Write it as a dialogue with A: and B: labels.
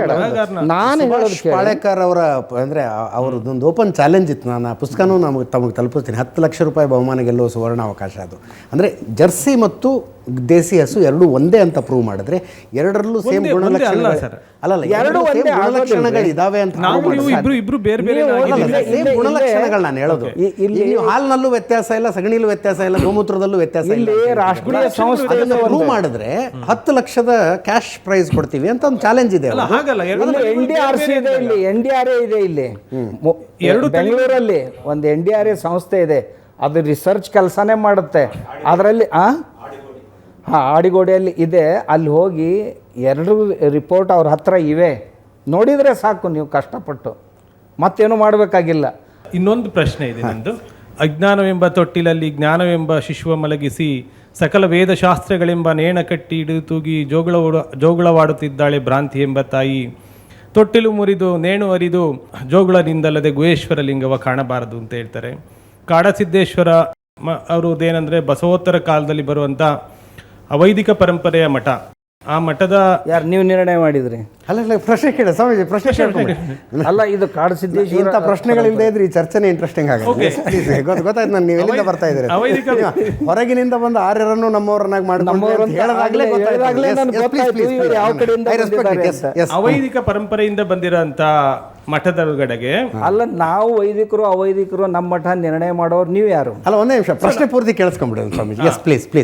A: ಬೇಡ. ನಾನು ಹೇಳೋದು ಕೇಳಿ.
B: ಪಾಳೇಕರ್ ಅವರ ಅಂದರೆ ಅವ್ರದ್ದೊಂದು ಓಪನ್ ಚಾಲೆಂಜ್ ಇತ್ತು. ನಾನು ಆ ಪುಸ್ತಕನೂ ತಮಗೆ ತಲುಪಿಸ್ತೀನಿ. 10 ಲಕ್ಷ ರೂಪಾಯಿ ಬಹುಮಾನ ಗೆಲ್ಲುವ ಸುವರ್ಣ ಅವಕಾಶ ಅದು. ಅಂದರೆ ಜರ್ಸಿ ಮತ್ತು ದೇಸಿ ಹಸು ಎರಡೂ ಒಂದೇ ಅಂತ ಪ್ರೂವ್ ಮಾಡಿದ್ರೆ ಎರಡರಲ್ಲೂ ಸೇಮ್ ಗುಣಲಕ್ಷಣಗಳು
A: ಎರಡು ಒಂದೇ
B: ಗುಣಲಕ್ಷಣಗಳು ಇದಾವೆ ಅಂತ
C: ಇಬ್ರು ಬೇರೆ ಬೇರೆ
B: ಸೇಮ್ ಗುಣಲಕ್ಷಣಗಳು ನಾನು ಹೇಳೋದು. ಇಲ್ಲಿ ನೀವು ಹಾಲಿನಲ್ಲೂ ವ್ಯತ್ಯಾಸ ಇಲ್ಲ, ಸಗಣಿಲೂ ವ್ಯತ್ಯಾಸ ಇಲ್ಲ, ಗೋಮೂತ್ರದಲ್ಲೂ ವ್ಯತ್ಯಾಸ ಇಲ್ಲ.
A: ರಾಷ್ಟ್ರೀಯ ಸಂಸ್ಥೆ
B: ಪ್ರೂವ್ ಮಾಡಿದ್ರೆ 10 ಲಕ್ಷದ ಕ್ಯಾಶ್ ಪ್ರೈಸ್ ಕೊಡ್ತೀವಿ ಅಂತ ಒಂದು ಚಾಲೆಂಜ್ ಇದೆ.
C: ಹಾಗಲ್ಲ,
A: NDRC ಇದೆ, ಇಲ್ಲಿ NDRA ಇದೆ. ಇಲ್ಲಿ ಬೆಂಗಳೂರಲ್ಲಿ ಒಂದು NDRA ಸಂಸ್ಥೆ ಇದೆ, ಅದು ರಿಸರ್ಚ್ ಕೆಲಸನೇ ಮಾಡುತ್ತೆ. ಅದರಲ್ಲಿ ಆಡಿಗೋಡಿಯಲ್ಲಿ ಇದೆ. ಅಲ್ಲಿ ಹೋಗಿ 2 ರಿಪೋರ್ಟ್ ಅವ್ರ ಹತ್ರ ಇವೆ, ನೋಡಿದರೆ ಸಾಕು ನೀವು ಕಷ್ಟಪಟ್ಟು, ಮತ್ತೇನು ಮಾಡಬೇಕಾಗಿಲ್ಲ.
C: ಇನ್ನೊಂದು ಪ್ರಶ್ನೆ ಇದೆ ನಂದು. ಅಜ್ಞಾನವೆಂಬ ತೊಟ್ಟಿಲಲ್ಲಿ ಜ್ಞಾನವೆಂಬ ಶಿಶುವ ಮಲಗಿಸಿ ಸಕಲ ವೇದಶಾಸ್ತ್ರಗಳೆಂಬ ನೇಣ ಕಟ್ಟಿ ಹಿಡಿದು ತೂಗಿ ಜೋಗುಳವಾಡುತ್ತಿದ್ದಾಳೆ ಭ್ರಾಂತಿ ಎಂಬ ತಾಯಿ. ತೊಟ್ಟಿಲು ಮುರಿದು ನೇಣು ಅರಿದು ಜೋಗುಳದಿಂದಲ್ಲದೆ ಗುಹೇಶ್ವರ ಲಿಂಗವ ಕಾಣಬಾರದು ಅಂತ ಹೇಳ್ತಾರೆ. ಕಾಡಸಿದ್ದೇಶ್ವರ ಅವರದೇನೆಂದರೆ ಬಸವೋತ್ತರ ಕಾಲದಲ್ಲಿ ಬರುವಂಥ ಅವೈದಿಕ ಪರಂಪರೆಯ ಮಠ. ಆ ಮಠದ
A: ಯಾರು ನೀವು ನಿರ್ಣಯ ಮಾಡಿದ್ರಿ?
B: ಅಲ್ಲ ಪ್ರಶ್ನೆ ಕೇಳ ಸ್ವಾಮೀಜಿ, ಪ್ರಶ್ನೆ ಕೇಳ್ಕೊಂಡ್ರಿ.
A: ಅಲ್ಲ, ಇದು ಕಾಡಸಿದ್ದೇಶ್ವರ
B: ಇಂಥ ಪ್ರಶ್ನೆಗಳಿಲ್ಲದೆ ಇದ್ರೆ ಈ ಚರ್ಚೆನೇ ಇಂಟ್ರೆಸ್ಟಿಂಗ್ ಆಗುತ್ತೆ. ಗೊತ್ತಾಯ್ತು ನಾನು ನೀವು ಎಲ್ಲಿಂದ ಬರ್ತಾ ಇದ್ದೀರಿ. ಹೊರಗಿನಿಂದ ಬಂದು ಆರ್ಯರನ್ನು ನಮ್ಮವರನ್ನಾಗಿ
C: ಅವೈದಿಕ ಪರಂಪರೆಯಿಂದ ಬಂದಿರೋಂಥ ಮಠದೊಳಗಡೆಗೆ
A: ಅಲ್ಲ, ನಾವು ವೈದಿಕರು ಅವೈದಿಕರು ನಮ್ಮ ಮಠ ನಿರ್ಣಯ ಮಾಡೋರು ನೀವು ಯಾರು?
B: ಅಲ್ಲ, ಒಂದೇ ನಿಮಿಷ ಪ್ರಶ್ನೆ ಪೂರ್ತಿ ಕೇಳಿಸ್ಕೊಂಡ್ಬಿಡಿ ಸ್ವಾಮೀಜಿ. Yes please please.